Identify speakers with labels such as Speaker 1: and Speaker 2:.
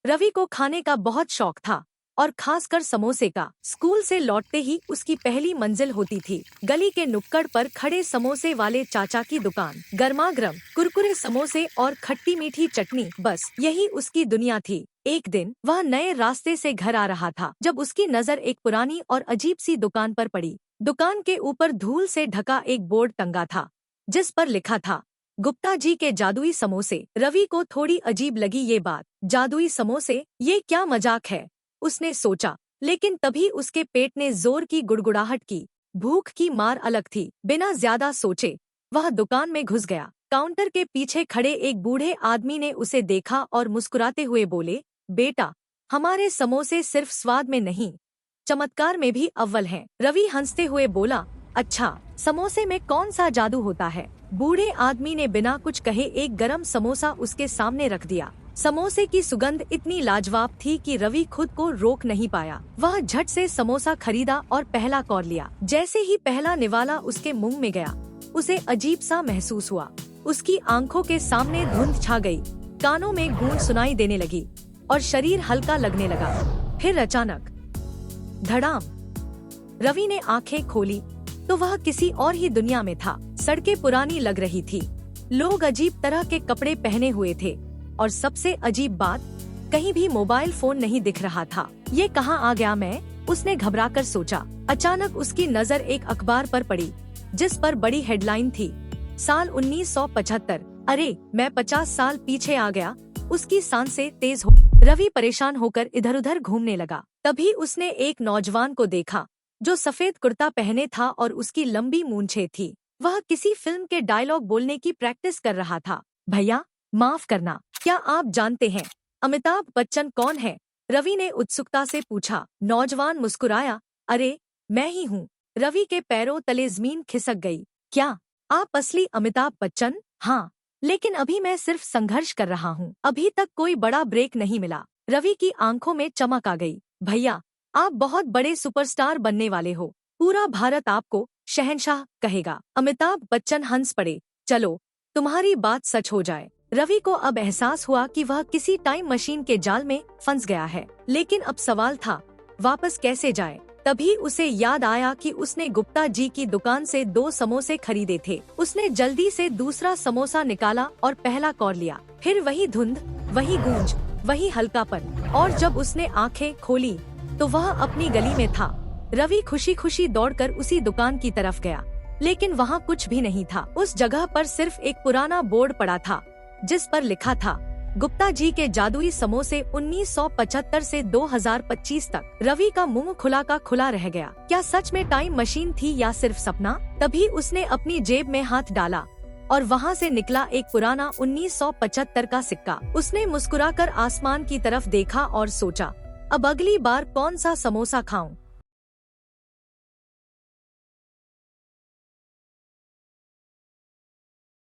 Speaker 1: रवि को खाने का बहुत शौक था और खासकर समोसे का। स्कूल से लौटते ही उसकी पहली मंजिल होती थी गली के नुक्कड़ पर खड़े समोसे वाले चाचा की दुकान। गर्मागर्म कुरकुरे समोसे और खट्टी मीठी चटनी, बस यही उसकी दुनिया थी। एक दिन वह नए रास्ते से घर आ रहा था जब उसकी नजर एक पुरानी और अजीब सी दुकान पर पड़ी। दुकान के ऊपर धूल से ढका एक बोर्ड टंगा था जिस पर लिखा था, गुप्ता जी के जादुई समोसे। रवि को थोड़ी अजीब लगी ये बात। जादुई समोसे, ये क्या मजाक है, उसने सोचा। लेकिन तभी उसके पेट ने जोर की गुड़गुड़ाहट की। भूख की मार अलग थी। बिना ज्यादा सोचे वह दुकान में घुस गया। काउंटर के पीछे खड़े एक बूढ़े आदमी ने उसे देखा और मुस्कुराते हुए बोले, बेटा, हमारे समोसे सिर्फ स्वाद में नहीं, चमत्कार में भी अव्वल हैं। रवि हंसते हुए बोला, अच्छा, समोसे में कौन सा जादू होता है? बूढ़े आदमी ने बिना कुछ कहे एक गरम समोसा उसके सामने रख दिया। समोसे की सुगंध इतनी लाजवाब थी कि रवि खुद को रोक नहीं पाया। वह झट से समोसा खरीदा और पहला कौर लिया। जैसे ही पहला निवाला उसके मुंह में गया, उसे अजीब सा महसूस हुआ। उसकी आंखों के सामने धुंध छा गई, कानों में गूंज सुनाई देने लगी और शरीर हल्का लगने लगा। फिर अचानक धड़ाम, रवि ने आंखें खोली तो वह किसी और ही दुनिया में था। सड़कें पुरानी लग रही थी, लोग अजीब तरह के कपड़े पहने हुए थे और सबसे अजीब बात, कहीं भी मोबाइल फोन नहीं दिख रहा था। ये कहाँ आ गया मैं, उसने घबराकर सोचा। अचानक उसकी नजर एक अखबार पर पड़ी जिस पर बड़ी हेडलाइन थी, साल 1975। अरे, मैं 50 साल पीछे आ गया। उसकी सांसें तेज हो। रवि परेशान होकर इधर उधर घूमने लगा। तभी उसने एक नौजवान को देखा जो सफेद कुर्ता पहने था और उसकी लंबी मूंछें थी। वह किसी फिल्म के डायलॉग बोलने की प्रैक्टिस कर रहा था। भैया, माफ करना, क्या आप जानते हैं अमिताभ बच्चन कौन है? रवि ने उत्सुकता से पूछा। नौजवान मुस्कुराया, अरे, मैं ही हूँ। रवि के पैरों तले जमीन खिसक गई। क्या आप असली अमिताभ बच्चन? हाँ, लेकिन अभी मैं सिर्फ संघर्ष कर रहा हूँ। अभी तक कोई बड़ा ब्रेक नहीं मिला। रवि की आंखों में चमक आ गई। भैया, आप बहुत बड़े सुपरस्टार बनने वाले हो। पूरा भारत आपको शहंशाह कहेगा। अमिताभ बच्चन हंस पड़े। चलो, तुम्हारी बात सच हो जाए। रवि को अब एहसास हुआ कि वह किसी टाइम मशीन के जाल में फंस गया है। लेकिन अब सवाल था, वापस कैसे जाए? तभी उसे याद आया कि उसने गुप्ता जी की दुकान से 2 समोसे खरीदे थे। उसने जल्दी से दूसरा समोसा निकाला और पहला कौर लिया। फिर वही धुंध, वही गूंज, वही हल्कापन। और जब उसने आंखें खोली तो वह अपनी गली में था। रवि खुशी खुशी दौड़कर उसी दुकान की तरफ गया, लेकिन वहाँ कुछ भी नहीं था। उस जगह पर सिर्फ एक पुराना बोर्ड पड़ा था जिस पर लिखा था, गुप्ता जी के जादुई समोसे 1975 से 2025 तक। रवि का मुंह खुला का खुला रह गया। क्या सच में टाइम मशीन थी या सिर्फ सपना? तभी उसने अपनी जेब में हाथ डाला और वहाँ से निकला एक पुराना 1975 का सिक्का। उसने मुस्कुराकर आसमान की तरफ देखा और सोचा, अब अगली बार कौन सा समोसा खाऊं?